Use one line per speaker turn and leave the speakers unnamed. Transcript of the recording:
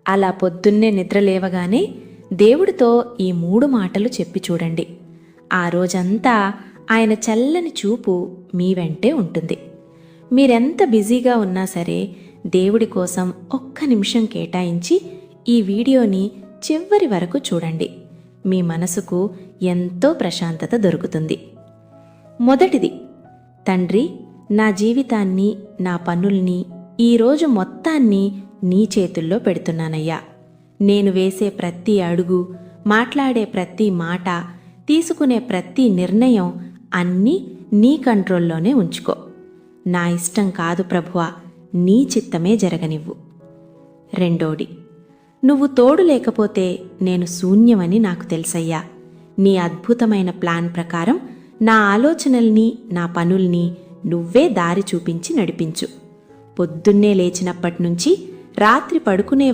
అలా పొద్దున్నే నిద్రలేవగానే దేవుడితో ఈ 3 మాటలు చెప్పి చూడండి. ఆ రోజంతా ఆయన చల్లని చూపు మీ వెంటే ఉంటుంది. మీరెంత బిజీగా ఉన్నా సరే దేవుడి కోసం ఒక్క నిమిషం కేటాయించి ఈ వీడియోని చివరి వరకు చూడండి. మీ మనసుకు ఎంతో ప్రశాంతత దొరుకుతుంది. మొదటిది, తండ్రి, నా జీవితాన్ని, నా పనుల్ని, ఈరోజు మొత్తాన్ని నీ చేతుల్లో పెడుతున్నానయ్యా. నేను వేసే ప్రతి అడుగు, మాట్లాడే ప్రతి మాట, తీసుకునే ప్రతి నిర్ణయం అన్నీ నీ కంట్రోల్లోనే ఉంచుకో. నా ఇష్టం కాదు ప్రభువా, నీ చిత్తమే జరగనివ్వు. రెండోది, నువ్వు తోడు లేకపోతే నేను శూన్యమని నాకు తెలుసయ్యా. నీ అద్భుతమైన ప్లాన్ ప్రకారం నా ఆలోచనల్ని, నా పనుల్ని నువ్వే దారి చూపించి నడిపించు. పొద్దున్నే లేచినప్పటినుంచి రాత్రి పడుకునే